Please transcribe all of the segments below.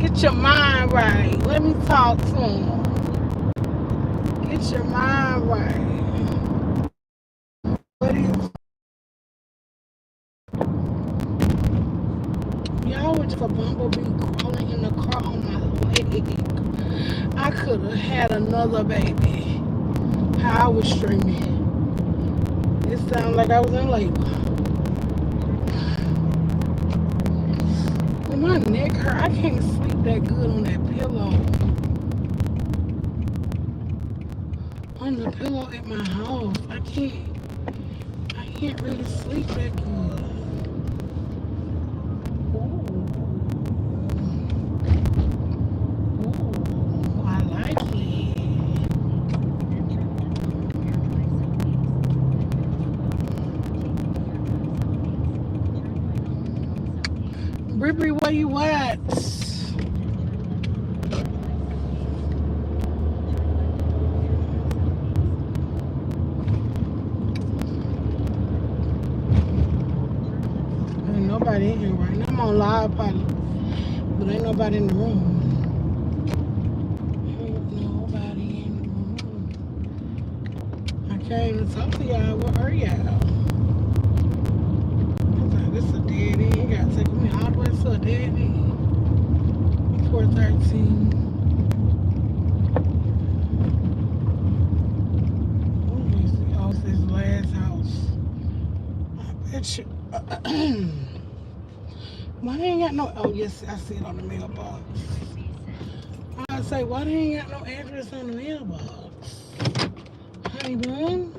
Get your mind right. Let me talk to him. Get your mind right. What is? Y'all were just a bumblebee crawling in the car on my leg. I could have had another baby. How I was streaming. It sounded like I was in labor. When my neck hurt, I can't sleep that good on that pillow. On the pillow at my house. I can't really sleep that good. Ooh, I like it. Bribri, where you at? Ain't nobody in here right now. I'm on live probably, but ain't nobody in the room. Ain't nobody in the room. I came to talk to y'all. Where are y'all? I thought this a dead end. You gotta take me all the way to a dead end. 413. Oh, it's this last house. I bet you. Why they ain't got no? Oh yes, I see it on the mailbox. I say, why they ain't got no address on the mailbox? Honey bun.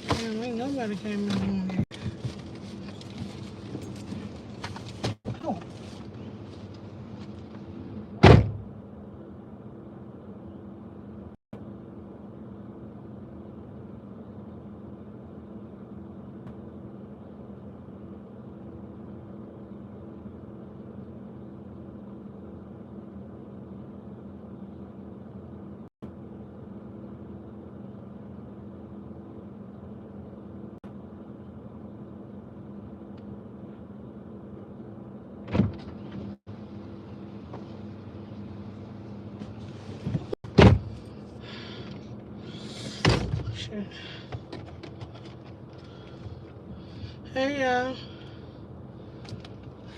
Damn, ain't nobody came in the room yet. Oh. Shit. Hey y'all.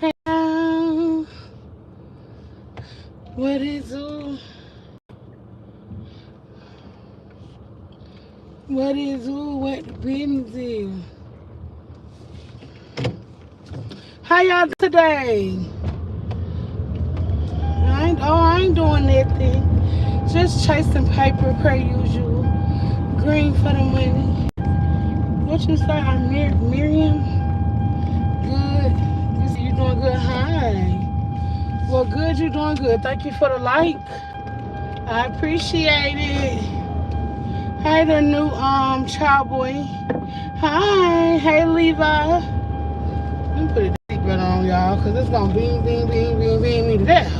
Hey y'all. What is it? What is what the business is? How y'all today? I ain't doing nothing. Just chasing paper per usual. Green for the money. What you say? I'm Miriam. Good. You say you doing good? Hi. Well, good. You doing good. Thank you for the like. I appreciate it. Hey, the new child boy. Hi. Hey, Levi. Let me put a seatbelt on, y'all, because it's going to beam me to death.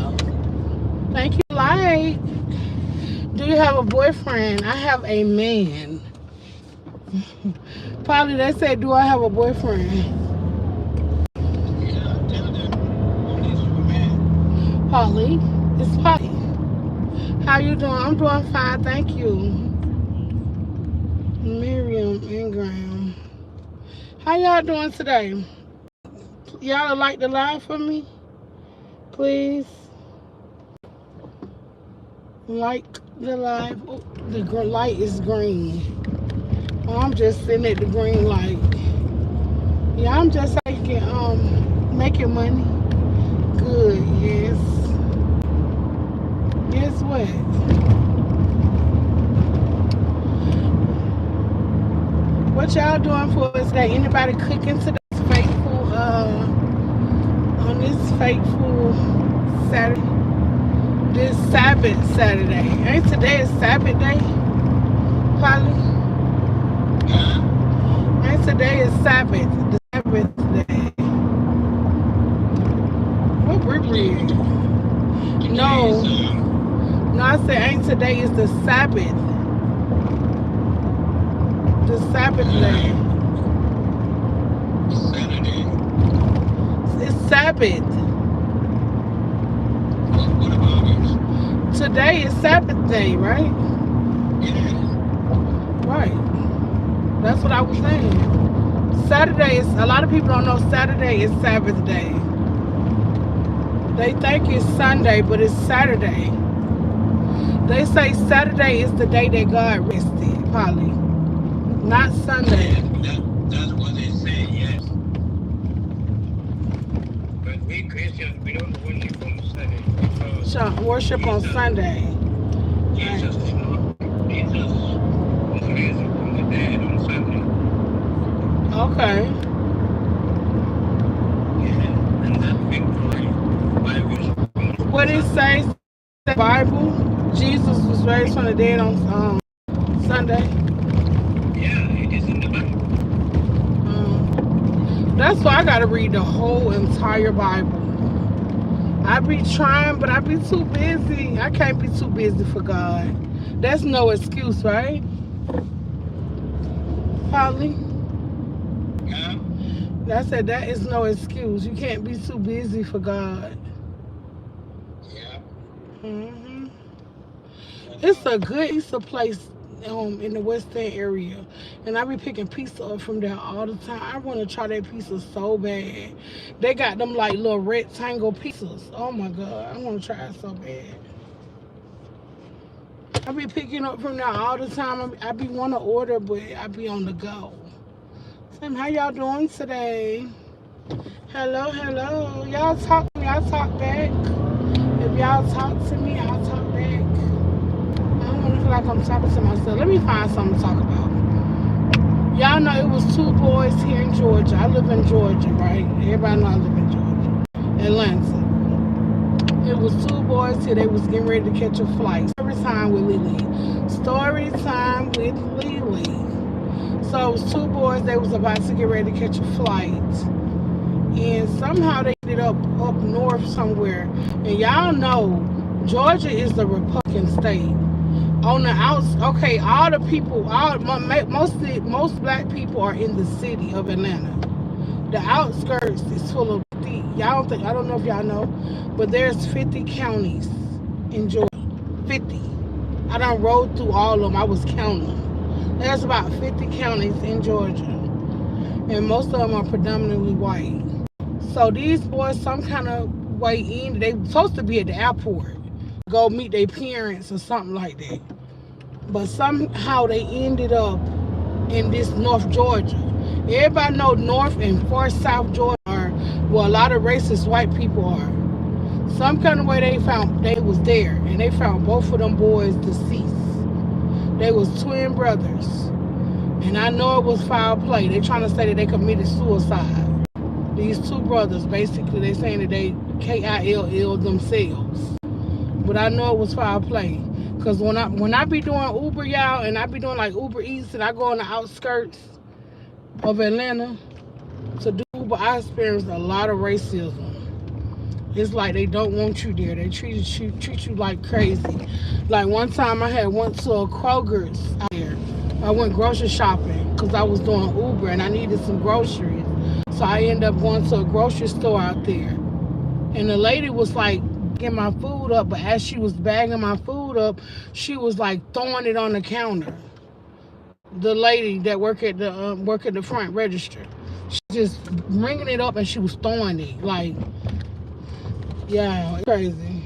Thank you, like. Do you have a boyfriend? I have a man. Probably they said, do I have a boyfriend? Yeah, tell them. Polly. It's Polly. How you doing? I'm doing fine, thank you. Miriam Ingram. How y'all doing today? Y'all like the live for me? Please. Like the live. Oh, the light is green. Oh, I'm just sitting at the green light. Yeah, I'm just making money. Good, yes. Guess what? What y'all doing for us today? Anybody cooking today? On this fateful Saturday? This Sabbath Saturday. Ain't today is Sabbath day? Probably. Ain't today is Sabbath. The Sabbath day. What Bribri? No. No, I said ain't today is the Sabbath. The Sabbath day. Sabbath. What about it? Today is Sabbath day, right? Yeah. Right. That's what I was saying. Saturday is, a lot of people don't know Saturday is Sabbath day. They think it's Sunday, but it's Saturday. They say Saturday is the day that God rested, Polly. Not Sunday. Yeah, that's what they say, yes. But we Christians, we don't worship on Sunday because So worship on Jesus, Sunday. Right. Jesus was raised from the dead on Sunday. Okay. Yeah, and that victory, why we should worship on What it Sunday. says in the Bible, Jesus was raised from the dead on Sunday. Yeah, it is in the Bible. That's why I gotta read the whole entire Bible. I be trying, but I be too busy. I can't be too busy for God. That's no excuse, right? Polly? Yeah, I said that is no excuse. You can't be too busy for God. yeah, hmm that's It's right. a good pizza place in the West End area, and I be picking pizza up from there all the time. I want to try that pizza so bad. They got them like little rectangle pizzas. Oh my god, I want to try it so bad. I be picking up from there all the time. I be want to order, but I be on the go. Sam, how y'all doing today? Hello, hello. Y'all talk to me. I talk back. If y'all talk to me, I'll talk back. I don't want to feel like I'm talking to myself. Let me find something to talk about. Y'all know it was two boys here in Georgia. I live in Georgia, right? Everybody know I live in Georgia. Atlanta. It was two boys here. They was getting ready to catch a flight. Story time with Lily. Story time with Lily. So it was two boys. They was about to get ready to catch a flight, and somehow they ended up north somewhere. And y'all know Georgia is the Republican state. On the outs, okay, all the people, most black people are in the city of Atlanta. The outskirts is full of 50. Y'all don't think, I don't know if y'all know, but there's 50 counties in Georgia. 50. I done rode through all of them. I was counting them. There's about 50 counties in Georgia, and most of them are predominantly white. So these boys, some kind of way in, they were supposed to be at the airport, go meet their parents or something like that. But somehow they ended up in this North Georgia. Everybody know North and far South Georgia are where a lot of racist white people are. Some kind of way they was there, and they found both of them boys deceased. They was twin brothers, and I know it was foul play. They trying to say that they committed suicide. These two brothers, basically, they saying that they KILL themselves. But I know it was foul play. Cause when I be doing Uber, y'all, and I be doing like Uber Eats, and I go on the outskirts of Atlanta to do Uber, I experienced a lot of racism. It's like they don't want you there. They treat you like crazy. Like one time I had went to a Kroger's out there. I went grocery shopping because I was doing Uber and I needed some groceries. So I ended up going to a grocery store out there. And the lady was like getting my food up, but as she was bagging my food up, she was like throwing it on the counter. The lady that work at the front register, she just bringing it up and she was throwing it like, yeah, it's crazy.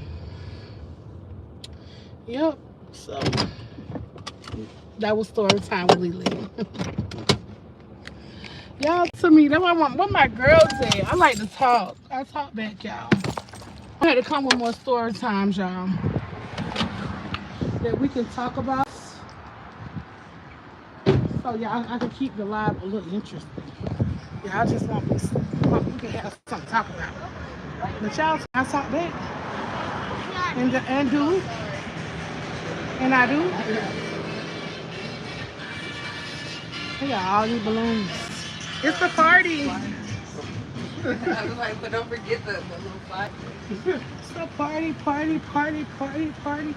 Yep. So that was story time with Lily. Y'all to me, that what my girls said. I like to talk. I talk back, y'all. I had to come with more story times, y'all, that we can talk about. So y'all, I can keep the live a little interesting. Y'all just want me, we can have something to talk about. But y'all, I talk back and do, and I do. They got all these balloons. It's a party. I was like, but don't forget the little flag. It's a party, party, party, party, party.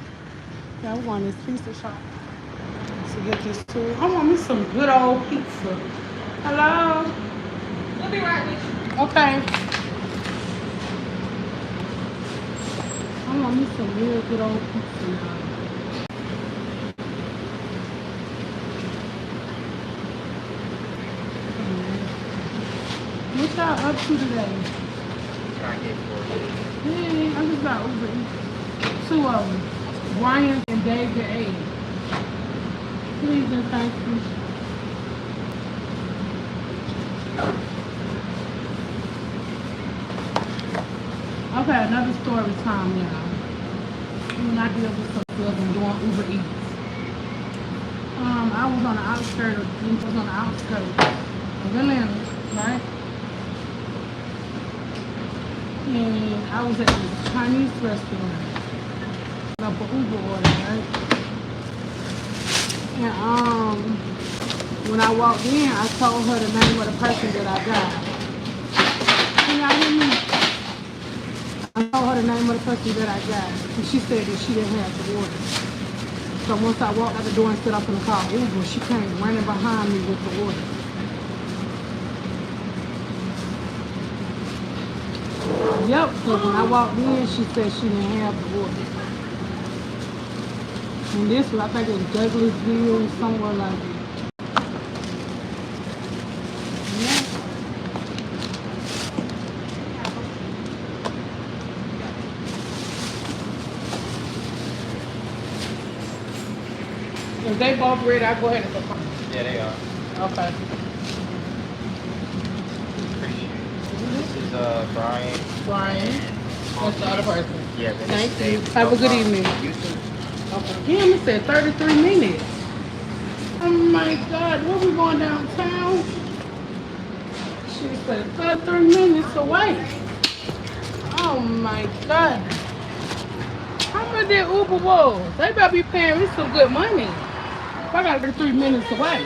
Yeah, we want this pizza shop to get this too. I want me some good old pizza. Hello? We'll be right with you. Okay. want me some real good old pizza now. What y'all up to today? Trying to get for Hey, I just got Uber Eats. 2 of them. Brian and David A. Please and thank you. Okay, another story time, y'all. When I deal with some stuff and doing Uber Eats. I was on the outskirts of Atlanta, right? And I was at this Chinese restaurant. Up for Uber order, right? And when I walked in, I told her the name of the person that I got. Can y'all hear me? I told her the name of the person that I got, and she said that she didn't have the order. So once I walked out the door and stood up in the car Uber, she came running behind me with the order. Yep, because when I walked in, she said she didn't have the order. And this was, I think it was Douglasville, somewhere like that. If they both ready, I go ahead and confirm. Yeah, they are. Okay. Appreciate it. This is Brian. Brian. That's the other person. Yeah, Thank you. Have a good evening. You too. Okay. Damn, it said 33 minutes. Oh my God, where we going downtown? She said 33 minutes away. Oh my God. How much that Uber was? They better be paying me some good money. If I got 33 minutes away.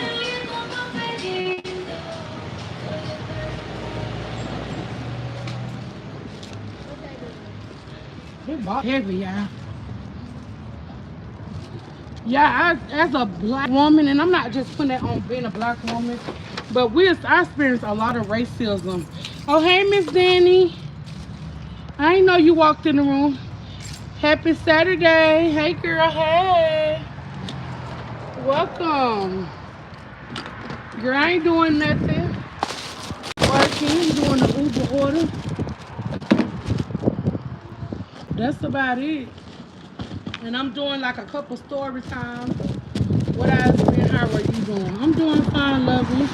It's heavy, y'all. Yeah, as a black woman, and I'm not just putting that on being a black woman, but I experience a lot of racism. Oh, hey, Miss Danny. I didn't know you walked in the room. Happy Saturday. Hey, girl. Hey. Welcome. Girl, I ain't doing nothing. Working, doing the Uber order. That's about it. And I'm doing like a couple story times. What else and how are you doing? I'm doing fine, lovely.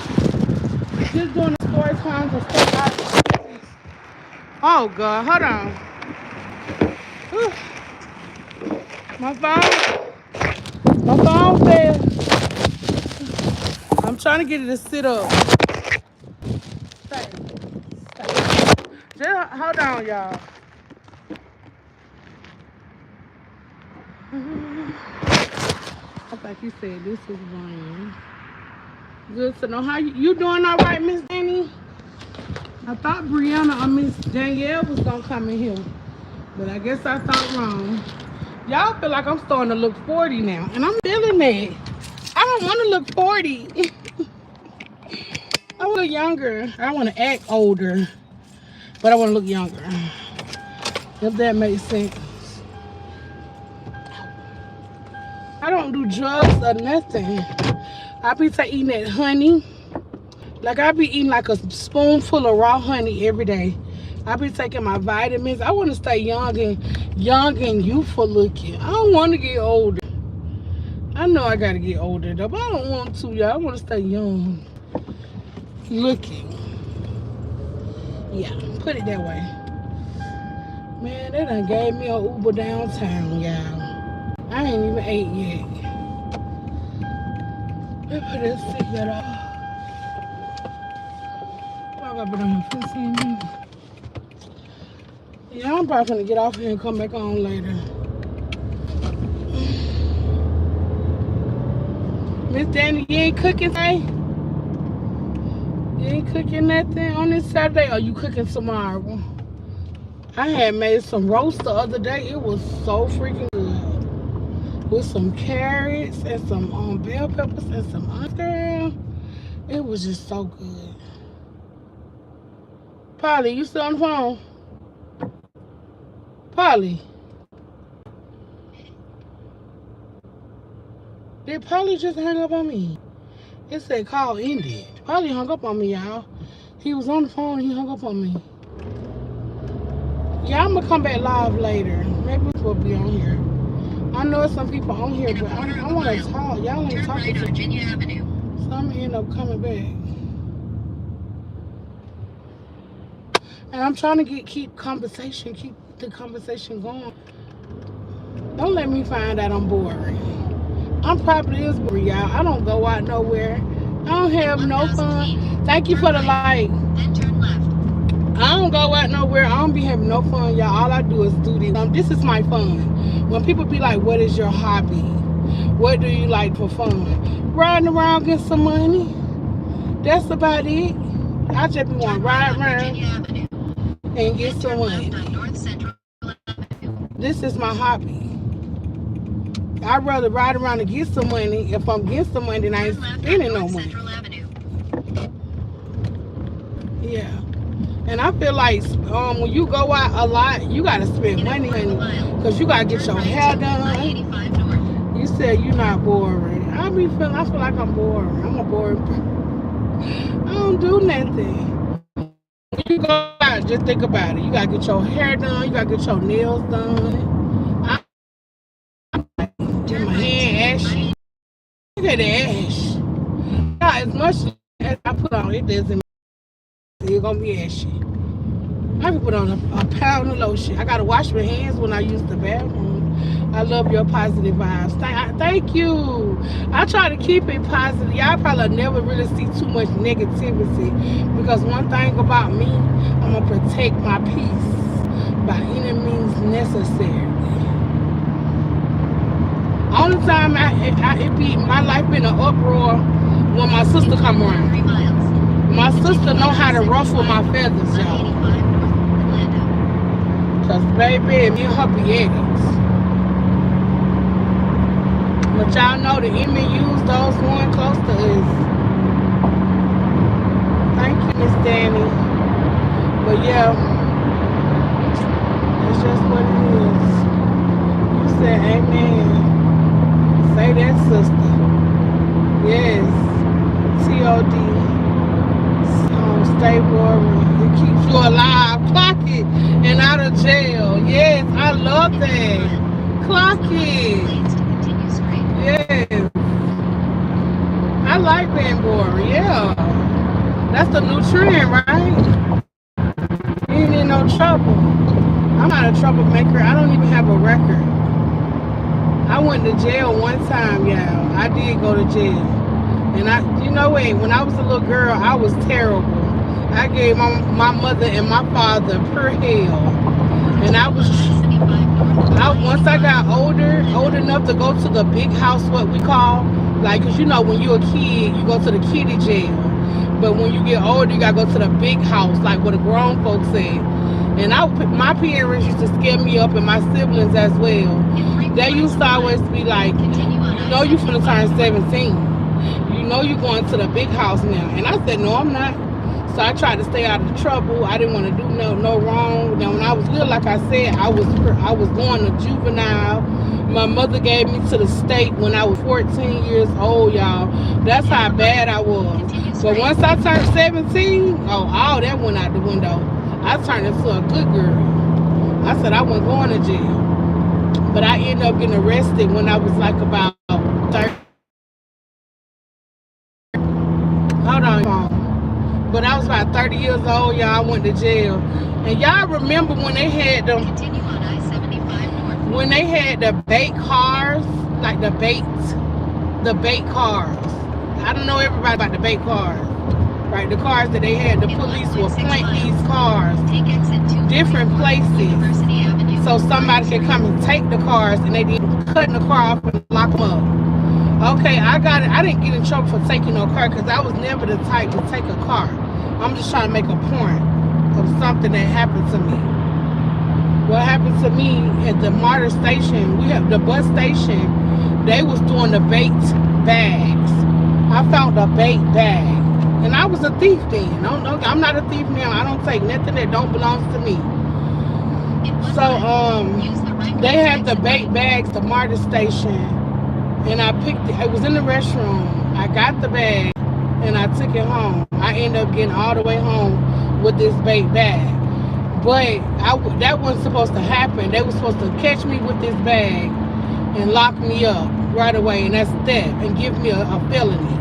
Just doing the story times and stuff. Oh God, hold on. Whew. My phone failed. I'm trying to get it to sit up. Stay. Just hold on, y'all. I think you said this is Brian. Good to know. How you doing all right, Miss Danny? I thought Brianna or Miss Danielle was gonna come in here, but I guess I thought wrong. Y'all feel like I'm starting to look 40 now, and I'm feeling that. I don't want to look 40. I want to look younger. I want to act older, but I want to look younger. If that makes sense. I don't do drugs or nothing. I be eating that honey. Like I be eating like a spoonful of raw honey every day. I be taking my vitamins. I want to stay young and youthful looking. I don't want to get older. I know I gotta get older though, but I don't want to, y'all. I want to stay young looking. Yeah, put it that way. Man, they done gave me an Uber downtown, y'all. I ain't even ate yet. Let me put this cigarette off. I've been on here 15 minutes. Yeah, I'm probably gonna get off here and come back on later. Miss Danny, you ain't cooking today? You ain't cooking nothing on this Saturday, or you cooking tomorrow? I had made some roast the other day. It was so freaking good. With some carrots and some bell peppers and some onions, girl. It was just so good. Polly, you still on the phone? Polly. Did Polly just hang up on me? It said call ended. Polly hung up on me, y'all. He was on the phone and he hung up on me. Yeah, I'm gonna come back live later. Maybe we'll be on here. I know some people on here, but I want to talk. Y'all ain't talking to Virginia Avenue. So I'm gonna end up coming back. And I'm trying to keep the conversation going. Don't let me find out I'm boring. I'm probably is boring, y'all. I don't go out nowhere. I don't have no fun. Thank you for the like. Then turn left. I don't go out nowhere. I don't be having no fun, y'all. All I do is do this. This is my fun. When people be like, what is your hobby? What do you like for fun? Riding around, get some money. That's about it. I just be want to ride around and get some money. This is my hobby. I'd rather ride around and get some money. If I'm getting some money, then I ain't spending no money. Yeah. And I feel like when you go out a lot, you got to spend money because you got to get your hair done. You said you're not boring. I feel like I'm boring. I'm a boring person. I don't do nothing. When you go out, just think about it. You got to get your hair done. You got to get your nails done. Get my hand ashy. Look at the ash. Not as much as I put on, it doesn't matter. It's going to be ashy. I can put on a pound of lotion. I gotta wash my hands when I use the bathroom. I love your positive vibes. Thank you. I try to keep it positive. Y'all probably never really see too much negativity because one thing about me, I'm gonna protect my peace by any means necessary. Only time my life been an uproar when my sister come around. My sister know how to ruffle my feathers, y'all. Cause baby, me and her be eggs. But y'all know the enemy used those one close to us. Thank you, Miss Danny. But yeah, that's just what it is. You said amen. Say that, sister. Yes. T.O.D. Stay warm. It keeps you alive. Clock it. And out of jail. Yes, I love that. Clock it. Yes. I like being boring. Yeah. That's the new trend, right? You ain't in no trouble. I'm not a troublemaker. I don't even have a record. I went to jail one time, y'all. I did go to jail. And you know what? When I was a little girl, I was terrible. I gave my mother and my father pure hell. And once I got old enough to go to the big house, what we call, like, cause you know when you're a kid, you go to the kiddie jail. But when you get older, you gotta go to the big house, like what the grown folks said. And my parents used to scare me up, and my siblings as well. They used to always be like, you know you finna turn 17. You know you're going to the big house now. And I said, no, I'm not. So I tried to stay out of the trouble. I didn't want to do no wrong. Now, when I was little, like I said, I was going to juvenile. My mother gave me to the state when I was 14 years old, y'all. That's how bad I was. But once I turned 17, all that went out the window. I turned into a good girl. I said I wasn't going to jail. But I ended up getting arrested when I was like about 30. Hold on. But I was about 30 years old, y'all. I went to jail. And y'all remember when they had them, when they had the bait cars, like the bait cars. I don't know everybody about the bait cars, right? The cars that they had, the police will point these cars different places so somebody can come and take the cars, and they didn't cut the car off and lock them up. Okay, I got it. I didn't get in trouble for taking no car because I was never the type to take a car. I'm just trying to make a point of something that happened to me. What happened to me at the MARTA station, we have the bus station, they was doing the bait bags. I found a bait bag. And I was a thief then. I'm not a thief now. I don't take nothing that don't belong to me. So they had the bait bags, the MARTA station. and I picked it. It was in the restroom. I got the bag and I took it home. I ended up getting all the way home with this bait bag. But that wasn't supposed to happen. They were supposed to catch me with this bag and lock me up right away, and that's theft, and give me a felony.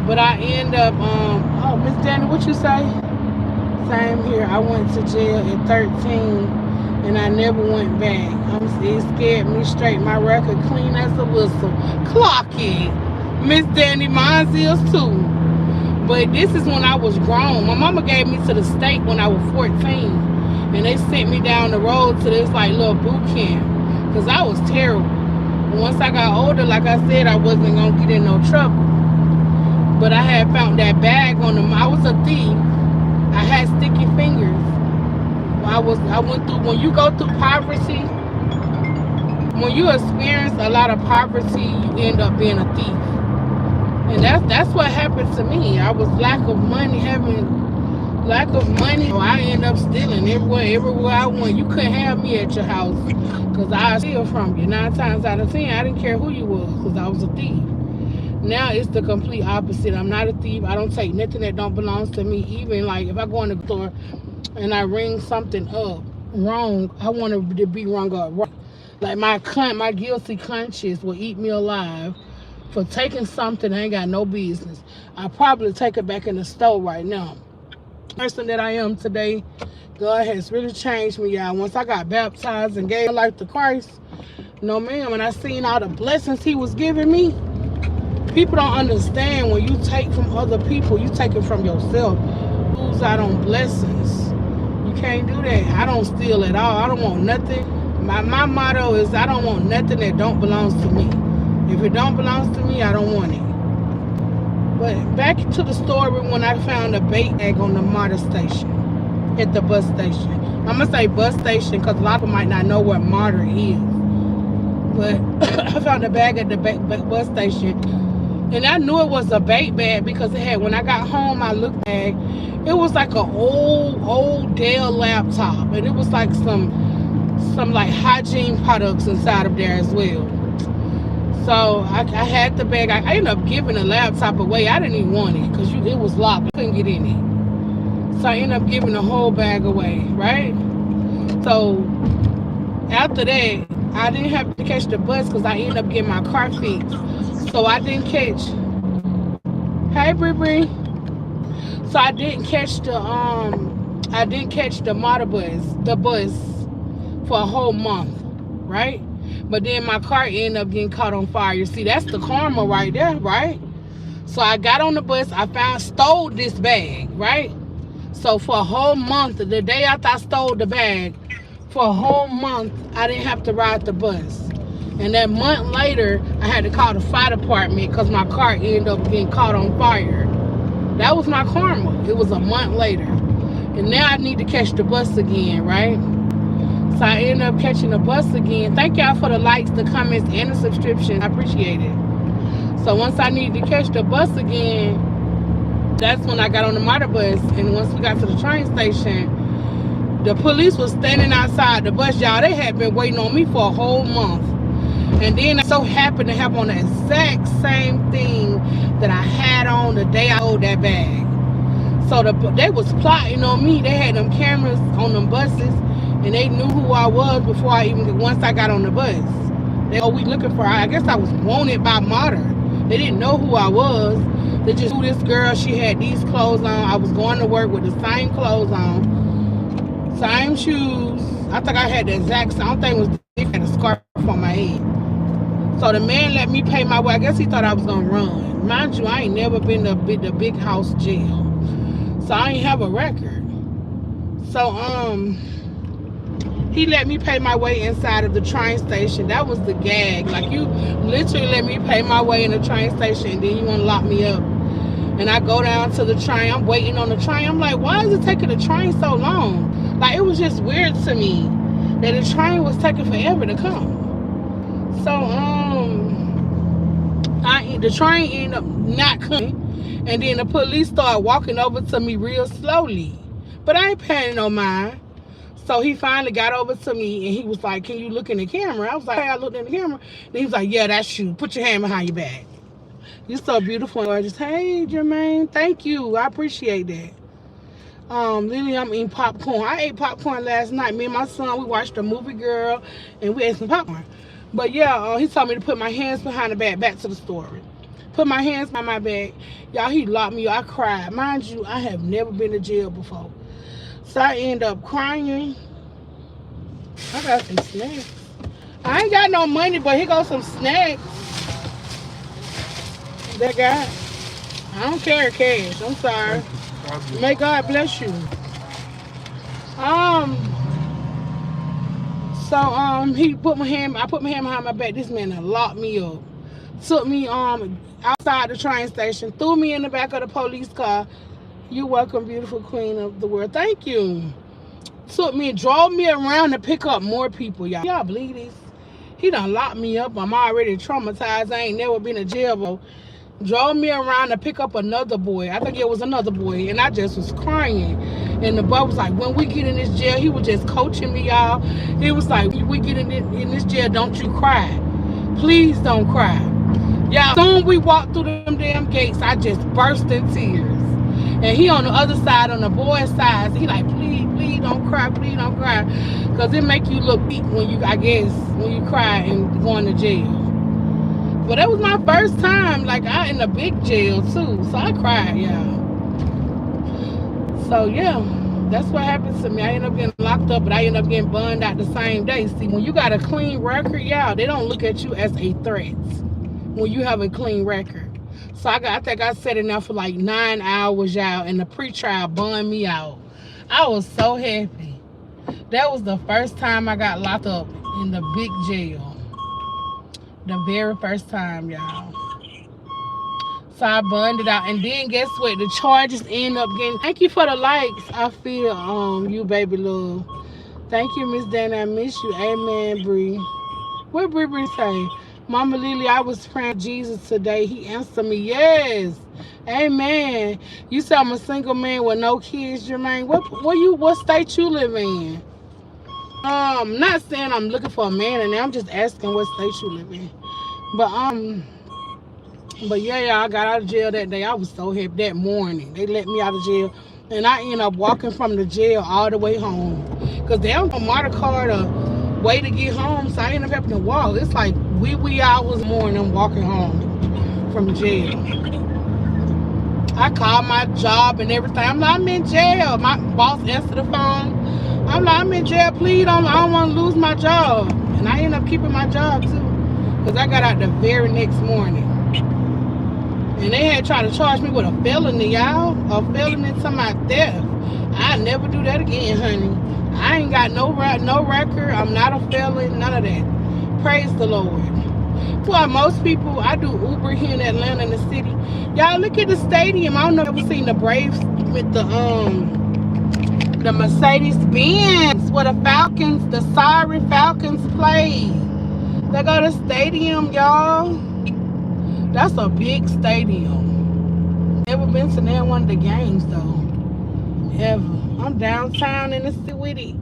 But I end up, oh, Miss Danny, what you say? Same here. I went to jail at 13, and I never went back. It scared me straight. My record clean as a whistle. Clock it. Miss Danny, mine is too. But this is when I was grown. My mama gave me to the state when I was 14, and they sent me down the road to this like little boot camp, because I was terrible. And once I got older, like I said, I wasn't gonna get in no trouble. But I had found that bag on them. I was a thief. I had sticky fingers. I went through, when you go through poverty, when you experience a lot of poverty, you end up being a thief. And that's what happened to me. I was lack of money. I end up stealing everywhere I went. You couldn't have me at your house, because I steal from you. 9 times out of 10, I didn't care who you was, because I was a thief. Now it's the complete opposite. I'm not a thief. I don't take nothing that don't belong to me. Even like if I go in the store and I ring something up wrong, I want it to be wrong up right. Like my guilty conscience will eat me alive for taking something I ain't got no business. I probably take it back in the store right now. The person that I am today, God has really changed me, y'all. Once I got baptized and gave my life to Christ, no man, when I seen all the blessings he was giving me, people don't understand when you take from other people, you take it from yourself. Lose out on blessings. You can't do that. I don't steal at all. I don't want nothing. My motto is I don't want nothing that don't belong to me. If it don't belong to me, I don't want it. But back to the story when I found a bait bag on the MARTA station, at the bus station. I'm going to say bus station because a lot of people might not know what MARTA is. But I found a bag at the bus station. And I knew it was a bait bag because it had, when I got home, I looked back. It was like an old Dell laptop. And it was like some like hygiene products inside of there as well. So I had the bag. I ended up giving the laptop away. I didn't even want it because it was locked. I couldn't get in it. So I ended up giving the whole bag away, right? So after that, I didn't have to catch the bus because I ended up getting my car fixed. So I didn't catch. Hey, Bree. So I didn't catch the MARTA bus, for a whole month, right? But then my car ended up getting caught on fire. See, that's the karma right there, right? So I got on the bus. I stole this bag, right? So for a whole month, the day after I stole the bag, for a whole month, I didn't have to ride the bus. And that month later, I had to call the fire department because my car ended up getting caught on fire. That was my karma. It was a month later. And now I need to catch the bus again, right? So I ended up catching the bus again. Thank y'all for the likes, the comments, and the subscription. I appreciate it. So once I needed to catch the bus again, that's when I got on the MARTA bus. And once we got to the train station, the police was standing outside the bus, y'all. They had been waiting on me for a whole month. And then I so happened to have on the exact same thing that I had on the day I owed that bag. So they was plotting on me. They had them cameras on them buses, and they knew who I was before once I got on the bus. We looking for, I guess I was wanted by MARTA. They didn't know who I was. They just knew this girl, she had these clothes on. I was going to work with the same clothes on, same shoes. I think I had the exact same, I don't think it was different, I had a scarf on my head. So the man let me pay my way. I guess he thought I was gonna run. Mind you, I ain't never been to the big house jail, so I ain't have a record. So he let me pay my way inside of the train station. That was the gag. Like, you literally let me pay my way in the train station, and then you want to lock me up. And I go down to the train. I'm waiting on the train. I'm like, why is it taking the train so long? Like, it was just weird to me that the train was taking forever to come. So the train ended up not coming, and then the police started walking over to me real slowly. But I ain't paying no mind. So he finally got over to me and he was like, "Can you look in the camera?" I was like, "Hey," I looked in the camera. And he was like, "Yeah, that's you. Put your hand behind your back. You're so beautiful and gorgeous." Hey, Jermaine, thank you. I appreciate that. Lily, I'm eating popcorn. I ate popcorn last night. Me and my son, we watched a movie, girl, and we ate some popcorn. But yeah, he told me to put my hands behind the back. Back to the story. Put my hands behind my back. Y'all, he locked me up. I cried. Mind you, I have never been to jail before. So I end up crying. I got some snacks. I ain't got no money, but here goes some snacks. That guy. I don't carry cash. I'm sorry. May God bless you. He put my hand. I put my hand behind my back. This man done locked me up. Took me outside the train station. Threw me in the back of the police car. You welcome, beautiful queen of the world. Thank you. Took me, drove me around to pick up more people, y'all. Y'all believe this? He done locked me up. I'm already traumatized. I ain't never been to jail, bro. Drove me around to pick up another boy. I think it was another boy, and I just was crying. And the boy was like, "When we get in this jail," he was just coaching me, y'all. He was like, "When we get in this jail, don't you cry. Please don't cry." Y'all, soon we walked through them damn gates, I just burst in tears. And he on the other side, on the boy's side, he like, "Please, please don't cry, please don't cry," because it make you look weak when you, I guess, when you cry and going to jail. But that was my first time, like, I in a big jail too, so I cried, y'all. So yeah, that's what happens to me. I end up getting locked up, but I end up getting burned out the same day. See, when you got a clean record, y'all, they don't look at you as a threat when you have a clean record. So I think I sat in there for like 9 hours, y'all, and the pre-trial burned me out. I was so happy. That was the first time I got locked up in the big jail. The very first time, y'all. So I burned it out. And then guess what? The charges end up getting... Thank you for the likes. I feel you, baby love. Thank you, Miss Dana. I miss you. Amen, Bree. What Bree say? Mama Lily, I was praying Jesus today. He answered me. Yes. Amen. You said I'm a single man with no kids, Jermaine. What state you live in? Not saying I'm looking for a man and I'm just asking what state you live in. But yeah, I got out of jail that day. I was so happy that morning. They let me out of jail. And I ended up walking from the jail all the way home. Because they don't want my car to way to get home. So I ended up having to walk. It's like wee hours morning I'm walking home from jail. I called my job and everything. I'm like, I'm in jail. My boss answered the phone. I'm like, I'm in jail, please. I don't want to lose my job. And I ended up keeping my job too. Because I got out the very next morning. And they had tried to charge me with a felony, y'all. A felony to my theft. I never do that again, honey. I ain't got no record. I'm not a felon, none of that. Praise the Lord. Well, most people, I do Uber here in Atlanta in the city. Y'all look at the stadium. I don't know if you've ever seen the Braves with the Mercedes Benz where the Falcons, the sorry Falcons play. They go to stadium, y'all. That's a big stadium. Never been to that one of the games though. Ever. I'm downtown in the city with it.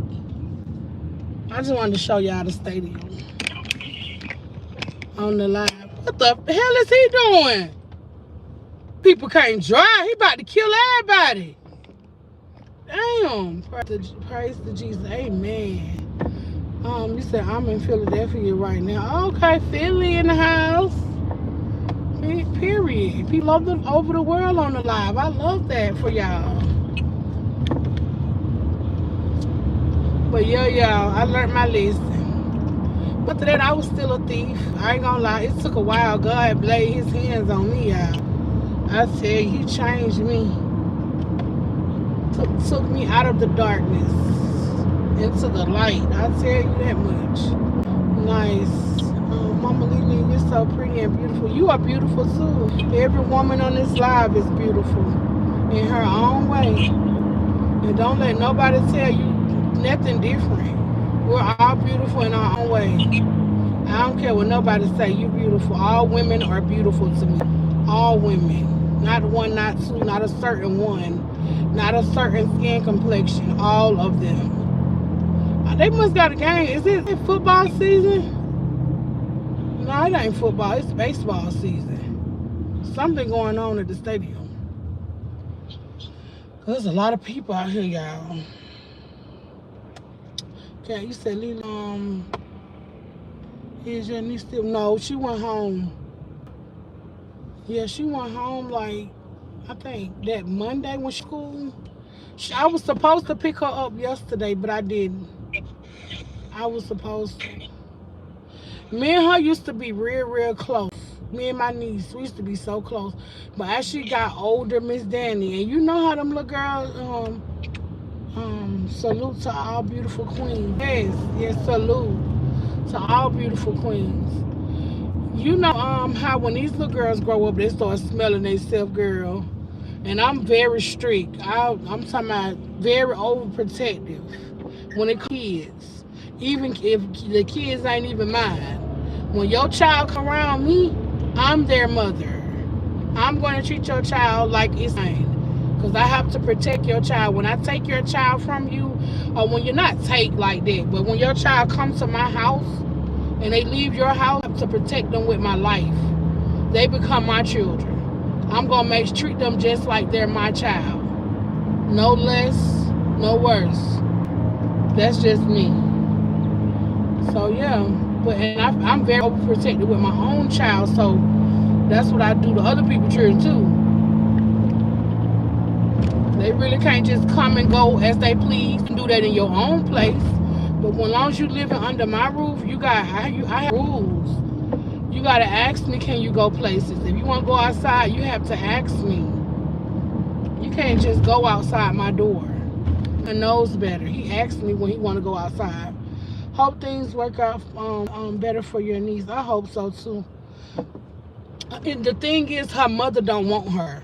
I just wanted to show y'all the stadium. On the live. What the hell is he doing? People can't drive. He about to kill everybody. Damn. Praise to Jesus. Amen. You said I'm in Philadelphia right now. Okay, Philly in the house. Period. People over the world on the live. I love that for y'all. But yeah, y'all, I learned my lesson. But to that, I was still a thief. I ain't gonna lie. It took a while. God laid his hands on me, y'all. I tell you, he changed me. Took me out of the darkness into the light. I tell you that much. Nice. Mama Lily, you're so pretty and beautiful. You are beautiful too. Every woman on this live is beautiful in her own way. And don't let nobody tell you nothing different. We're all beautiful in our own way. I don't care what nobody say. You're beautiful. All women are beautiful to me. All women. Not one, not two, not a certain one. Not a certain skin complexion. All of them. They must got a game. Is it football season? No, it ain't football. It's baseball season. Something going on at the stadium. There's a lot of people out here, y'all. Okay, you said, is your niece still? No, she went home. Yeah, she went home like, I think that Monday when school. I was supposed to pick her up yesterday, but I didn't. I was supposed to. Me and her used to be real close. Me and my niece, we used to be so close. But as she got older, Miss Danny, and you know how them little girls, salute to all beautiful queens. Yes, salute to all beautiful queens. You know how when these little girls grow up, they start smelling themselves, girl. And I'm very strict. I'm talking about very overprotective when it kids. Even if the kids ain't even mine. When your child come around me, I'm their mother. I'm going to treat your child like it's mine. Because I have to protect your child. When I take your child from you, or when you're not take like that, but when your child comes to my house and they leave your house, I have to protect them with my life. They become my children. I'm going to treat them just like they're my child. No less, no worse. That's just me. So, yeah. And I'm very overprotected with my own child, so that's what I do to other people's children, too. They really can't just come and go as they please. You can do that in your own place. But as long as you living under my roof, I have rules. You got to ask me, can you go places? If you want to go outside, you have to ask me. You can't just go outside my door. He knows better. He asks me when he want to go outside. Hope things work out better for your niece. I hope so, too. And the thing is, her mother don't want her.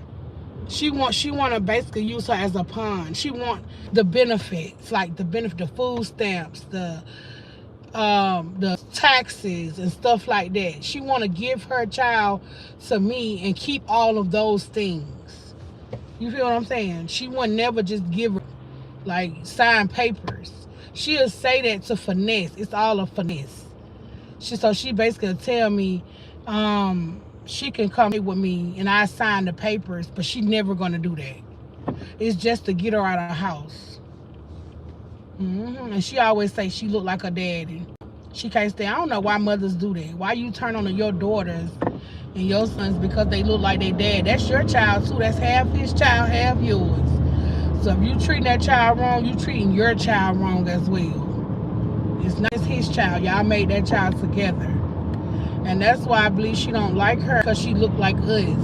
She want to basically use her as a pawn. She want the benefits, like the food stamps, the taxes and stuff like that. She want to give her child to me and keep all of those things. You feel what I'm saying? She would never just give her, like, sign papers. She'll say that to finesse. It's all a finesse. So she basically tell me she can come with me and I sign the papers, but she never gonna do that. It's just to get her out of the house. And she always say she look like her daddy. She can't stay. I don't know why mothers do that. Why you turn on your daughters and your sons because they look like their dad? That's your child too. That's half his child, half yours. So if you treating that child wrong, you treating your child wrong as well. It's not his child. Y'all made that child together. And that's why I believe she don't like her, because she look like us.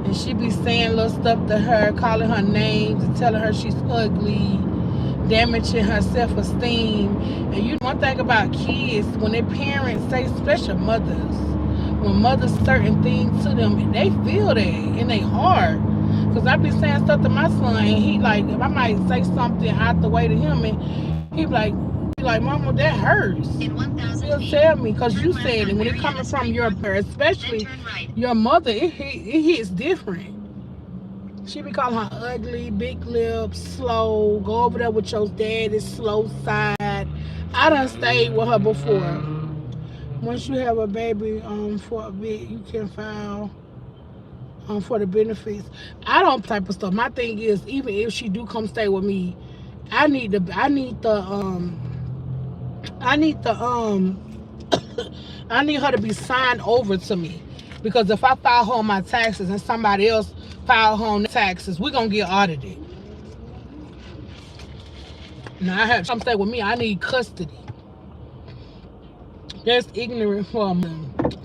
And she be saying little stuff to her, calling her names and telling her she's ugly, damaging her self-esteem. And you know one thing about kids, when their parents say, especially mothers, when mothers certain things to them, they feel that in their heart. Because I be saying stuff to my son, and he like, if I might say something out the way to him, and he be like, Mama, that hurts. He'll tell me, because you said it. When it coming from your parents, especially your mother, it hits different. She be calling her ugly, big lips, slow. Go over there with your daddy, slow side. I done stayed with her before. Once you have a baby for a bit, you can file for the benefits. I don't type of stuff. My thing is, even if she do come stay with me, I need her to be signed over to me, because if I file her on my taxes and somebody else file her on the taxes, we're gonna get audited. Now I have some stay with me. I need custody. That's ignorant for me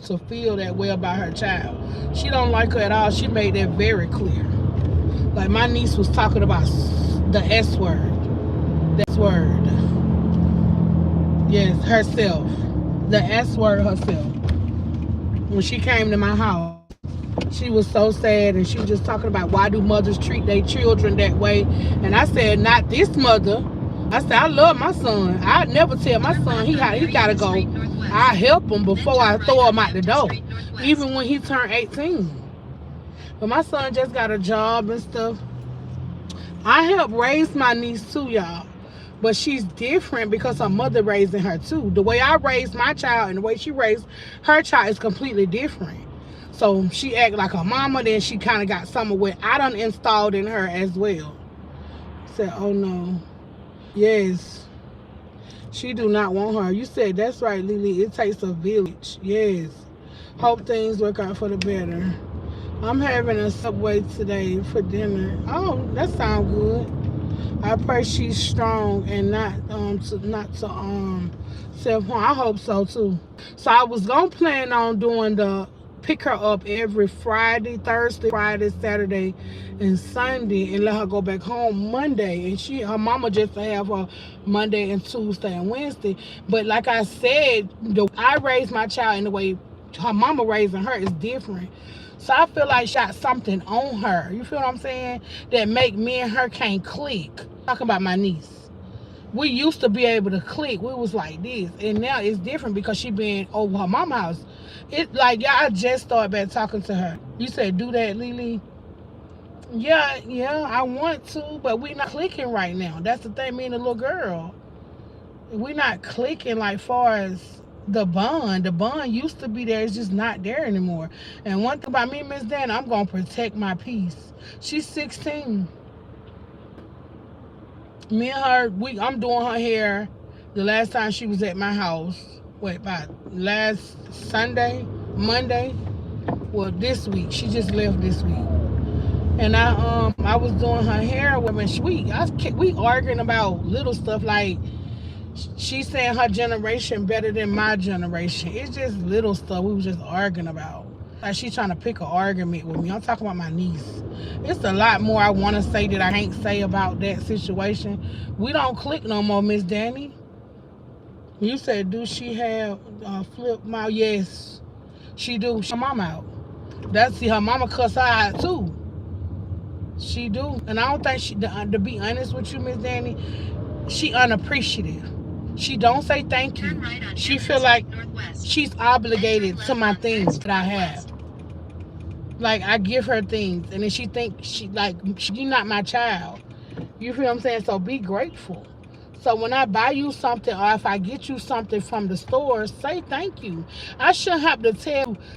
to feel that way about her child. She don't like her at all. She made that very clear. Like my niece was talking about the S word. That word. Yes, herself. The S word herself. When she came to my house, she was so sad, and she was just talking about why do mothers treat their children that way. And I said, not this mother. I said, I love my son. I'd never tell my son he gotta go. I help him before I throw him out the door, even when he turned 18. But my son just got a job and stuff. I helped raise my niece too, y'all. But she's different because her mother raising her too. The way I raised my child and the way she raised her child is completely different. So she act like her mama, then she kind of got some of what I done installed in her as well. Said, oh no. Yes. She do not want her. You said that's right, Lily. It takes a village. Yes. Hope things work out for the better. I'm having a Subway today for dinner. Oh, that sounds good. I pray she's strong and not self-harm. I hope so too. So I was gonna plan on doing the pick her up every Friday, Thursday, Friday, Saturday, and Sunday, and let her go back home Monday. And her mama just to have her Monday and Tuesday and Wednesday. But like I said, I raised my child in the way her mama raising her is different. So I feel like she got something on her. You feel what I'm saying? That make me and her can't click. Talking about my niece. We used to be able to click. We was like this. And now it's different because she been over her mama's house. It like, y'all just started back talking to her. You said, do that, Lily? Yeah, I want to, but we not clicking right now. That's the thing, me and the little girl. We not clicking like far as the bond used to be there. It's just not there anymore. And one thing about me, Miss Dan, I'm gonna protect my peace. She's 16. Me and her, I'm doing her hair. The last time she was at my house, about last Monday? Well, this week. She just left this week. And I was doing her hair with her. We arguing about little stuff like she's saying her generation better than my generation. It's just little stuff we was just arguing about. Like she's trying to pick an argument with me. I'm talking about my niece. It's a lot more I want to say that I can't say about that situation. We don't click no more, Miss Danny. You said, do she have flip mouth? Yes, she do. She her mama out. That's her mama cuss her out too. She do. And I don't think to be honest with you, Miss Danny, she unappreciative. She don't say thank you. She feel like she's obligated to my things that I have. Like I give her things, and then she think she not my child. You feel what I'm saying? So be grateful. So when I buy you something, or if I get you something from the store, say thank you. I shouldn't have to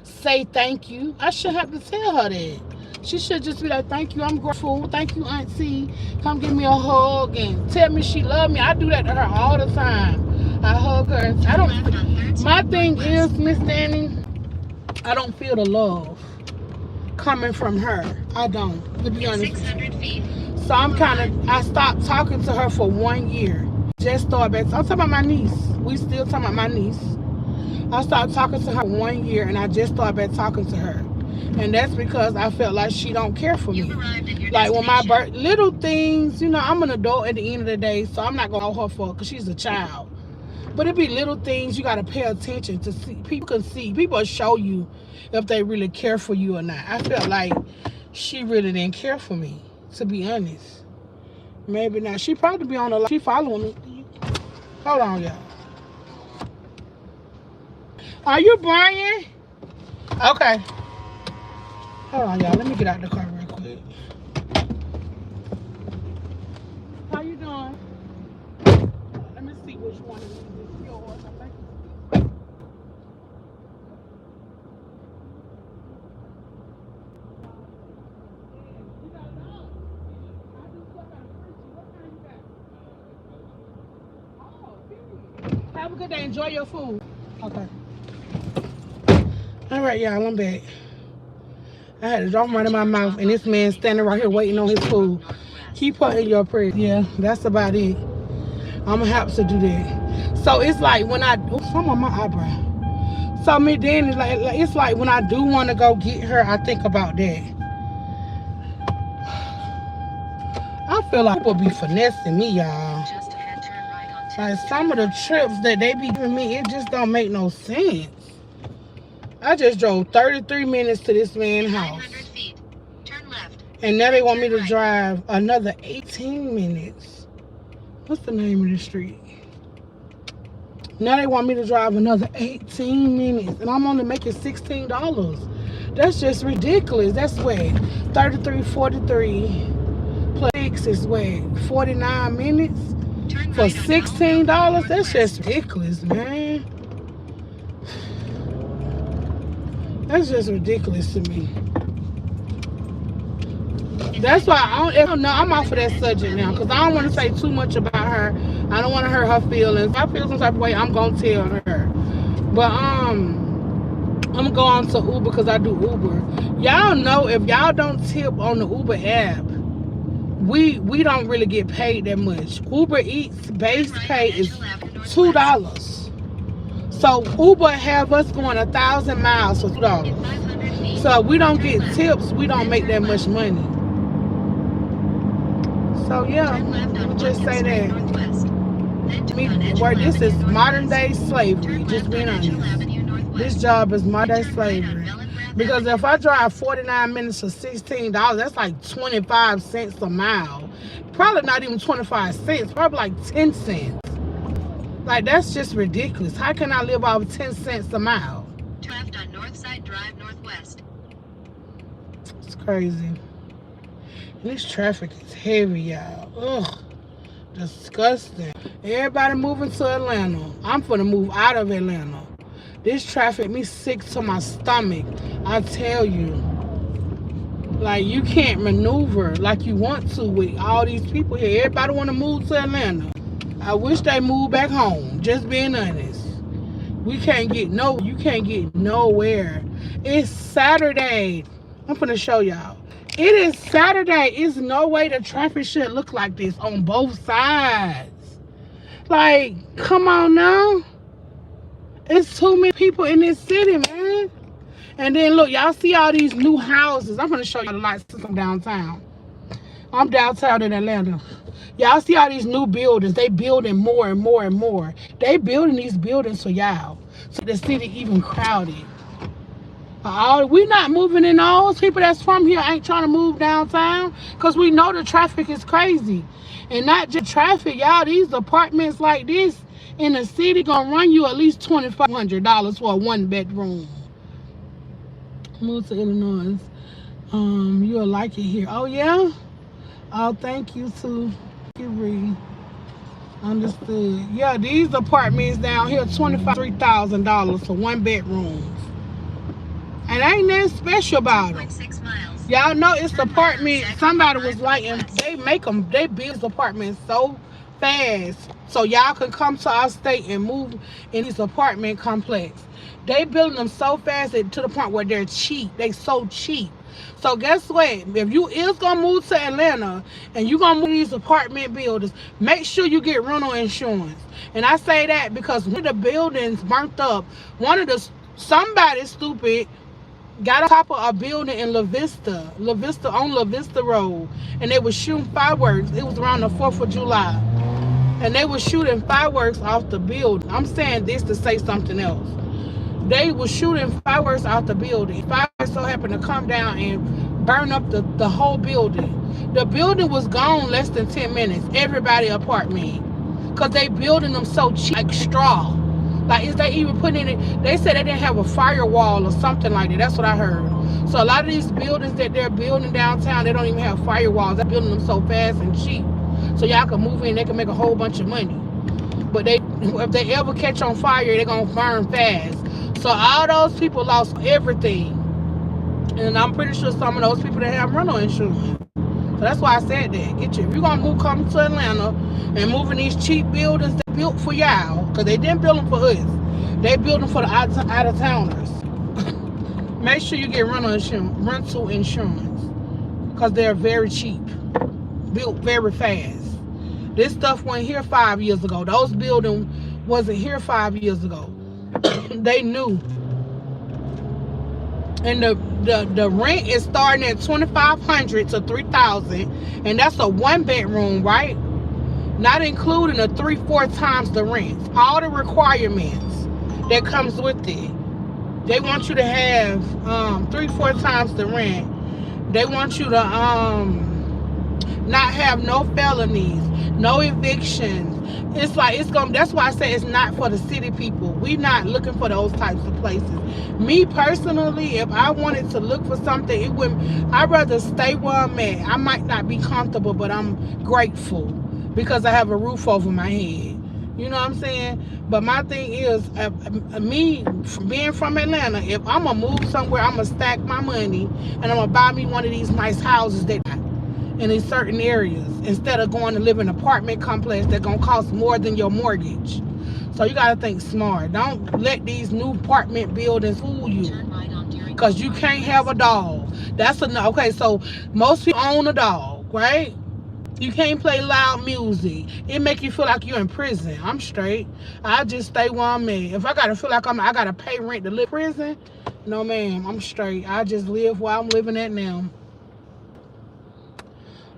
say thank you. I shouldn't have to tell her that. She should just be like, thank you, I'm grateful. Thank you, Auntie. Come give me a hug and tell me she love me. I do that to her all the time. I hug her. I don't. My thing is, Miss Danny, I don't feel the love coming from her. I don't, to be honest. 600 feet. So I stopped talking to her for 1 year. Just started back. I'm talking about my niece. We still talking about my niece. I stopped talking to her 1 year, and I just started back talking to her. And that's because I felt like she don't care for me. Like when my little things, I'm an adult at the end of the day, so I'm not gonna hold her for because she's a child. But it be little things you gotta pay attention to see. People show you if they really care for you or not. I felt like she really didn't care for me, to be honest. Maybe not. She probably be on the line. She following me. Hold on, y'all. Are you Brian? Okay. Hold on, y'all. Let me get out the car real quick. How you doing? Let me see which one is yours. I think. Have a good day. Enjoy your food. Okay. All right, y'all. I'm back. I had to drop right in my mouth, and this man standing right here waiting on his food. Keep putting your prayer. Yeah, that's about it. I'm gonna have to do that. So it's like when some on my eyebrow. So me then it's like when I do want to go get her, I think about that. I feel like people be finessing me, y'all. Like some of the trips that they be giving me, it just don't make no sense. I just drove 33 minutes to this man's house. Feet. Turn left. And now they want me to drive another 18 minutes. What's the name of the street? Now they want me to drive another 18 minutes. And I'm only making $16. That's just ridiculous. That's what? 33.43 plus 6 is what? 49 minutes? for $16? That's just ridiculous, man. That's just ridiculous to me. That's why I don't know. I'm off of that subject now because I don't want to say too much about her. I don't want to hurt her feelings. If I feel some type of way, I'm gonna tell her. But I'm gonna go on to Uber because I do Uber. Y'all know if y'all don't tip on the Uber app, we don't really get paid that much. Uber Eats base pay is $2. So Uber have us going 1,000 miles for $2. So we don't get tips. We don't make that much money. So yeah, just say that. Where this is modern day slavery. Just being honest. This job is modern day slavery. Because if I drive 49 minutes for $16, that's like 25 cents a mile. Probably not even 25 cents. Probably like 10 cents. Like that's just ridiculous. How can I live off 10 cents a mile? Left on Northside Drive Northwest. It's crazy. This traffic is heavy, y'all. Ugh. Disgusting. Everybody moving to Atlanta. I'm finna move out of Atlanta. This traffic me sick to my stomach. I tell you. Like, you can't maneuver like you want to with all these people here. Everybody want to move to Atlanta. I wish they moved back home. Just being honest. You can't get nowhere. It's Saturday. I'm finna show y'all. It is Saturday. It's no way the traffic should look like this on both sides. Like, come on now. It's too many people in this city, man. And then look, y'all see all these new houses. I'm gonna show y'all the lights since I'm downtown. I'm downtown in Atlanta. Y'all see all these new buildings. They building more and more and more. They building these buildings for y'all. So the city even crowded. We not moving in. All those people that's from here ain't trying to move downtown because we know the traffic is crazy. And not just traffic, y'all. These apartments like this in the city gonna run you at least $2,500 for a 1-bedroom. Move to Illinois. You'll like it here. Oh yeah. Oh, thank you too. Understood. Yeah, these apartments down here $3,000 for 1-bedrooms. And ain't nothing special about them. Y'all know it's the apartment. Somebody was like, and they build apartments so fast so y'all can come to our state and move in this apartment complex. They building them so fast to the point where they're cheap. They so cheap. So guess what? If you is gonna move to Atlanta and you gonna move these apartment buildings, make sure you get rental insurance. And I say that because one of the buildings burnt up. Somebody stupid got on top of a building in La Vista on La Vista Road, and they was shooting fireworks. It was around the 4th of July, and they was shooting fireworks off the building. I'm saying this to say something else. They was shooting fireworks out the building. Fireworks so happened to come down and burn up the whole building. The building was gone less than 10 minutes. Everybody apartment, cause they building them so cheap, like straw. Like, is they even putting in it? They said they didn't have a firewall or something like that. That's what I heard. So a lot of these buildings that they're building downtown, they don't even have firewalls. They're building them so fast and cheap. So y'all can move in, they can make a whole bunch of money. But if they ever catch on fire, they're gonna burn fast. So all those people lost everything. And I'm pretty sure some of those people that have rental insurance. So that's why I said that. If you're gonna come to Atlanta and move in these cheap buildings that built for y'all, because they didn't build them for us. They built them for the out-of-towners. Make sure you get rental insurance. Because they're very cheap. Built very fast. This stuff wasn't here 5 years ago. Those buildings wasn't here 5 years ago. They knew. And the rent is starting at $2,500 to $3,000, and that's a 1-bedroom, right? Not including the 3-4 times the rent. All the requirements that comes with it. They want you to have 3-4 times the rent. They want you to not have no felonies, no evictions. That's why I say it's not for the city people. We not looking for those types of places. Me personally, if I wanted to look for something, I'd rather stay where I'm at. I might not be comfortable, but I'm grateful. because I have a roof over my head. You know what I'm saying? But my thing is, me being from Atlanta, if I'm gonna move somewhere, I'm gonna stack my money and I'm gonna buy me one of these nice houses that in these certain areas instead of going to live in an apartment complex that's gonna cost more than your mortgage. So you gotta think smart. Don't let these new apartment buildings fool you, because you can't have a dog. That's enough. Okay, so most people own a dog, right? You can't play loud music. It make you feel like you're in prison. I'm straight. I just stay where I'm at. If I gotta feel like I gotta pay rent to live in prison, no ma'am, I'm straight. I just live where I'm living at now.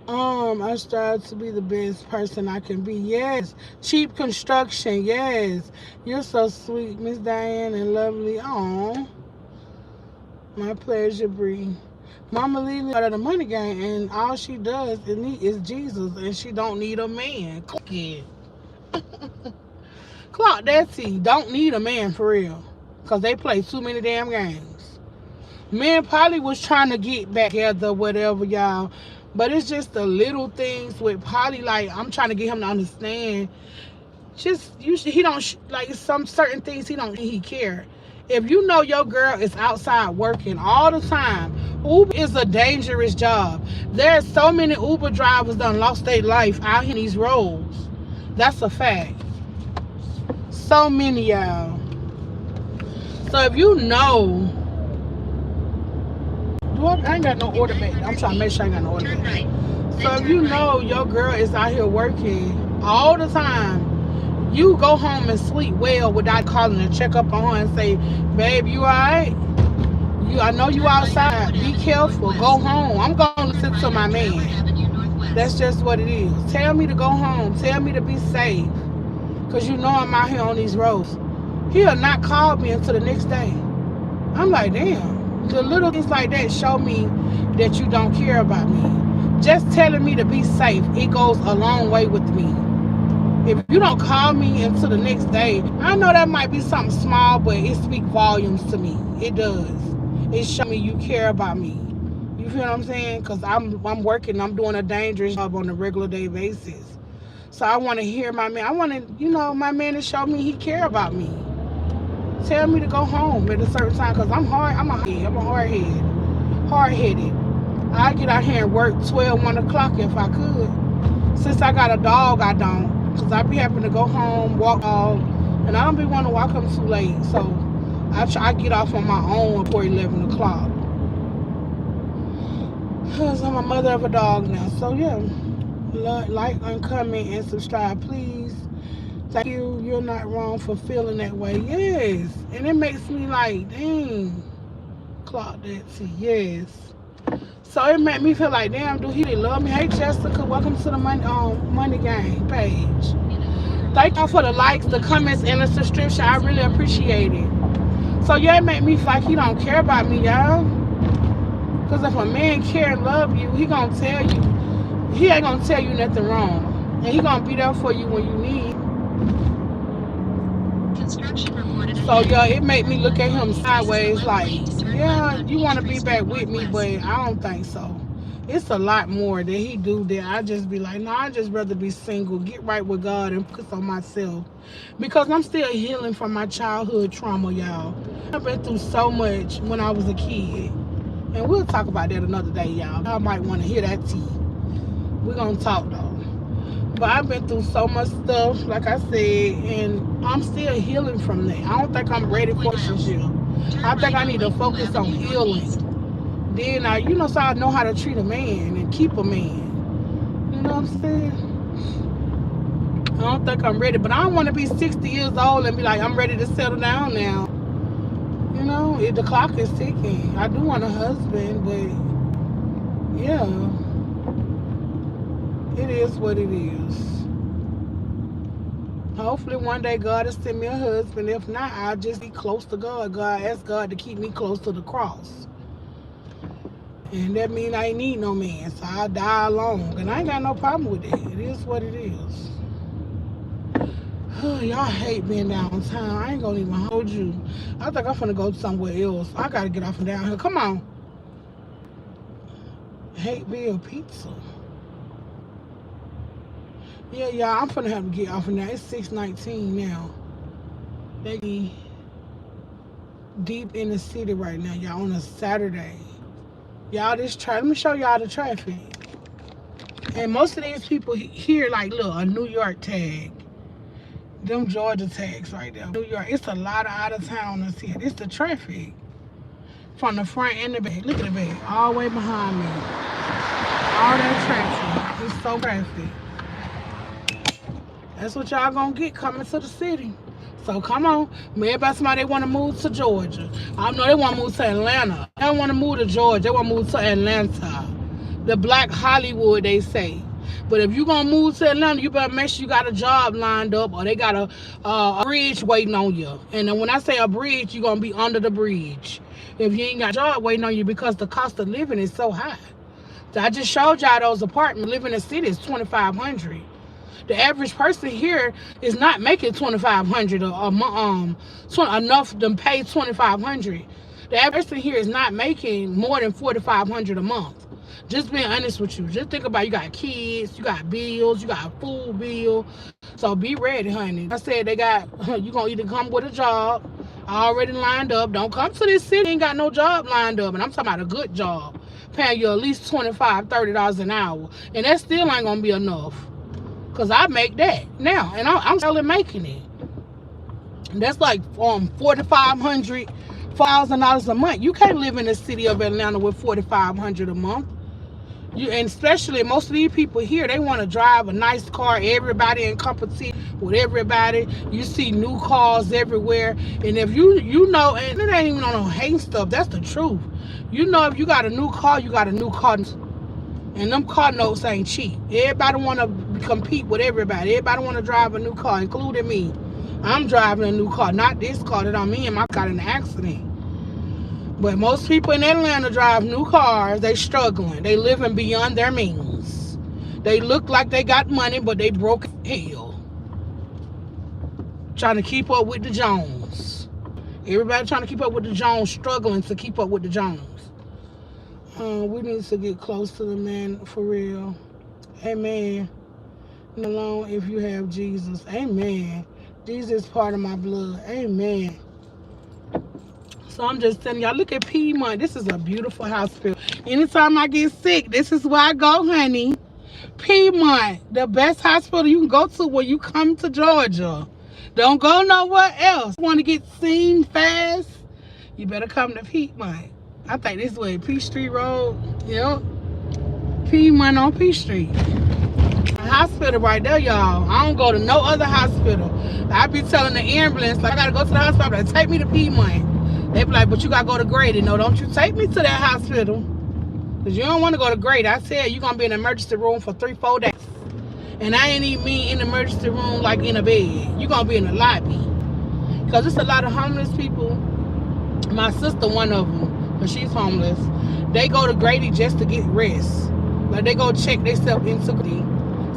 I strive to be the best person I can be. Yes. Cheap construction. Yes. You're so sweet, Miss Diane, and lovely. Oh, my pleasure, Bree. Mama Lily out of the money game, and all she does is Jesus, and she don't need a man. Clock it. Clock that T. Don't need a man for real, cause they play too many damn games. Me and Polly was trying to get back together, whatever, y'all. But it's just the little things with Polly. Like, I'm trying to get him to understand. Just usually he don't like some certain things he care. If you know your girl is outside working all the time, Uber is a dangerous job. There's so many Uber drivers done lost their life out here in these roads. That's a fact. So many, y'all. So if you know, I ain't got no order back. I'm trying to make sure I ain't got no order back. So if you know your girl is out here working all the time, you go home and sleep well without calling and check up on her and say, babe, you alright? I know you outside. Be careful. Go home. I'm going to listen to my man. That's just what it is. Tell me to go home. Tell me to be safe. Because you know I'm out here on these roads. He'll not call me until the next day. I'm like, damn. The little things like that show me that you don't care about me. Just telling me to be safe, it goes a long way with me. If you don't call me until the next day, I know that might be something small, but it speaks volumes to me. It does. It shows me you care about me. You feel what I'm saying? Because I'm working, I'm doing a dangerous job on a regular day basis. So I want to hear my man. I want to, my man to show me he care about me. Tell me to go home at a certain time, because I'm hard-headed. I get out here and work 12, 1 o'clock if I could. Since I got a dog, I don't. Because I be having to go home, walk off, and I don't be wanting to walk home too late. So I get off on my own before 11 o'clock. Because I'm a mother of a dog now. So yeah, like, comment, and subscribe, please. Thank you. You're not wrong for feeling that way. Yes. And it makes me like, dang, clock that. See, yes. So it made me feel like, damn, do he really love me? Hey, Jessica, welcome to the Money Gang page. Thank y'all for the likes, the comments, and the subscription. I really appreciate it. So yeah, it made me feel like he don't care about me, y'all. Because if a man care and love you, he gonna tell you. He ain't gonna tell you nothing wrong, and he gonna be there for you when you need. So yeah, it made me look at him sideways like, yeah, you want to be back with me, but I don't think so. It's a lot more that he do that I just be like, no, I just rather be single, get right with God, and focus on myself. Because I'm still healing from my childhood trauma, y'all. I've been through so much when I was a kid. And we'll talk about that another day, y'all. Y'all might want to hear that tea. We're going to talk, though. But I've been through so much stuff, like I said, and I'm still healing from that. I don't think I'm ready for a relationship. I think I need to focus on healing. Then so I know how to treat a man and keep a man. You know what I'm saying? I don't think I'm ready, but I don't want to be 60 years old and be like, I'm ready to settle down now. The clock is ticking. I do want a husband, but yeah, it is what it is. Hopefully one day God will send me a husband. If not, I'll just be close to God. Ask God to keep me close to the cross. And that means I ain't need no man, so I'll die alone. And I ain't got no problem with that. It is what it is. Y'all hate being downtown. I ain't gonna even hold you. I think I'm finna go somewhere else. I gotta get off and down here. Come on. Hate Bill Pizza. Yeah, y'all, I'm finna have to get off of now. It's 6:19 now. They be deep in the city right now, y'all, on a Saturday. Y'all, let me show y'all the traffic. And most of these people here, like, look, a New York tag. Them Georgia tags right there. New York, it's a lot of out of towners here. It's the traffic. From the front and the back. Look at the back. All the way behind me. All that traffic. It's so traffic. That's what y'all gonna get coming to the city. So come on. Everybody, somebody want to move to Georgia. I know they want to move to Atlanta. They don't want to move to Georgia. They want to move to Atlanta. The Black Hollywood, they say. But if you gonna move to Atlanta, you better make sure you got a job lined up, or they got a bridge waiting on you. And then when I say a bridge, you're gonna be under the bridge. If you ain't got a job waiting on you, because the cost of living is so high. So I just showed y'all those apartments. Living in the city is $2,500. The average person here is not making $2,500 a month. Enough to pay $2,500. The average person here is not making more than $4,500 a month. Just being honest with you. Just think about, you got kids, you got bills, you got a food bill. So be ready, honey. I said you gonna either come with a job already lined up. Don't come to this city ain't got no job lined up. And I'm talking about a good job, paying you at least $25, $30 an hour. And that still ain't gonna be enough. Cause I make that now, and I'm still making it. And that's like $4,500, $4,000 a month. You can't live in the city of Atlanta with $4,500 a month. And especially most of these people here, they want to drive a nice car. Everybody in competition with everybody. You see new cars everywhere. And if you know, and it ain't even on no hate stuff, that's the truth. You know, if you got a new car, you got a new car. And them car notes ain't cheap. Everybody want to compete with everybody. Everybody want to drive a new car, including me. I'm driving a new car, not this car that I'm in. I got in an accident. But most people in Atlanta drive new cars. They struggling. They living beyond their means. They look like they got money, but they broke hell. Trying to keep up with the Jones. Everybody trying to keep up with the Jones, struggling to keep up with the Jones. We need to get close to the man for real. Amen. Alone if you have Jesus. Amen. Jesus is part of my blood. Amen. So I'm just telling y'all, look at Piedmont. This is a beautiful hospital. Anytime I get sick, this is where I go, honey. Piedmont, the best hospital you can go to when you come to Georgia. Don't go nowhere else. Want to get seen fast? You better come to Piedmont. I think this way, Peachtree Road. Yep. Piedmont on Peachtree. A hospital right there, y'all. I don't go to no other hospital. I be telling the ambulance, like, I gotta go to the hospital. Like, take me to Piedmont. They be like, but you gotta go to Grady. No, don't you take me to that hospital. Because you don't want to go to Grady. I said you're gonna be in the emergency room for 3-4 days. And I ain't even mean in the emergency room like in a bed. You're gonna be in the lobby. Because there's a lot of homeless people. My sister, one of them. But she's homeless. They go to Grady just to get rest. Like, they go check themselves into Grady.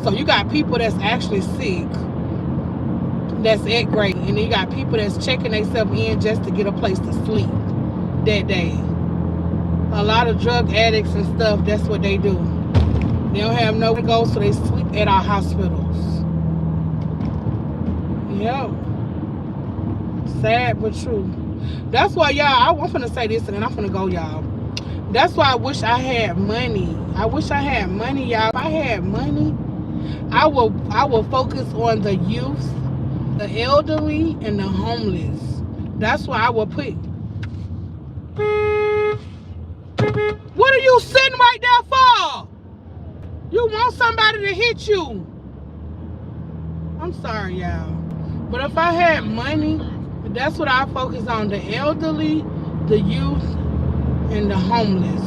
So you got people that's actually sick that's at Grady. And then you got people that's checking themselves in just to get a place to sleep that day. A lot of drug addicts and stuff, that's what they do. They don't have nowhere to go, so they sleep at our hospitals. Yep. Sad but true. That's why, y'all, I'm finna say this and then I'm finna go, y'all. That's why I wish I had money. I wish I had money, y'all. If I had money, I will focus on the youth, the elderly, and the homeless. That's why I will put. What are you sitting right there for? You want somebody to hit you. I'm sorry, y'all. But if I had money, that's what I focus on, the elderly, the youth, and the homeless.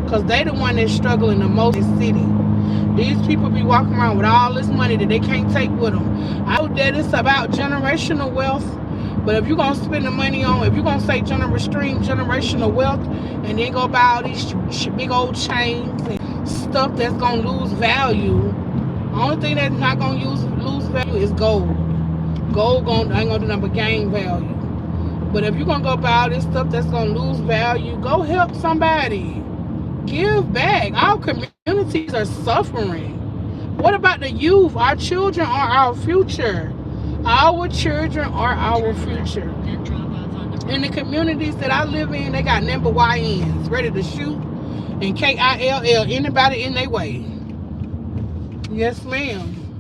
Because they the one that's struggling the most in the city. These people be walking around with all this money that they can't take with them. I know that it's about generational wealth, but if you're going to spend the money on, if you're going to say generational wealth, and then go buy all these big old chains and stuff that's going to lose value, the only thing that's not going to lose value is gold. Gold ain't gonna do nothing but gain value. But if you're gonna go buy all this stuff that's gonna lose value, go help somebody. Give back. Our communities are suffering. What about the youth? Our children are our future. Our children are our future. Then drop off on the In the communities that I live in, they got number YNs ready to shoot and KILL anybody in their way. Yes, ma'am.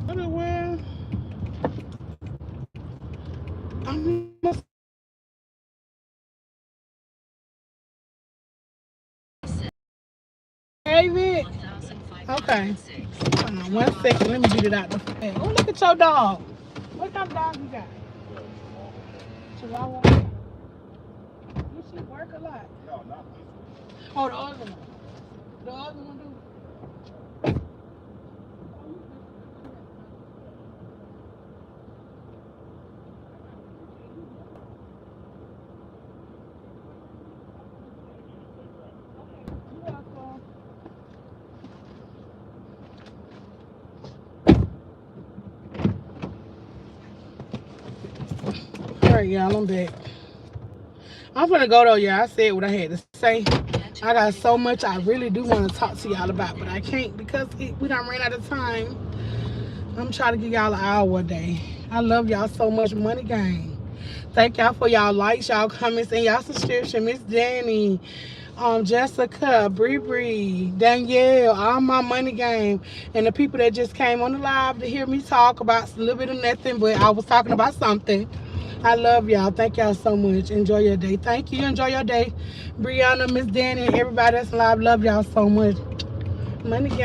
What the world? I'm David. 1506. Okay. Hold on 1 second. Let me get it out the fan. Oh, look at your dog. What kind of dog you got? Chihuahua. Does she work a lot? No, not this one. Oh, the other one. The other one do. Alright, y'all, I'm back. I'm gonna go though, y'all. I said what I had to say. I got so much I really do want to talk to y'all about, but I can't because we done ran out of time. I'm trying to give y'all an hour a day. I love y'all so much. Money Gang. Thank y'all for y'all likes, y'all comments, and y'all subscription. Miss Danny, Jessica, Bree, Danielle, all my Money Gang, and the people that just came on the live to hear me talk about a little bit of nothing, but I was talking about something. I love y'all. Thank y'all so much. Enjoy your day. Thank you. Enjoy your day. Brianna, Miss Danny, and everybody that's live. Love y'all so much. Money Gang.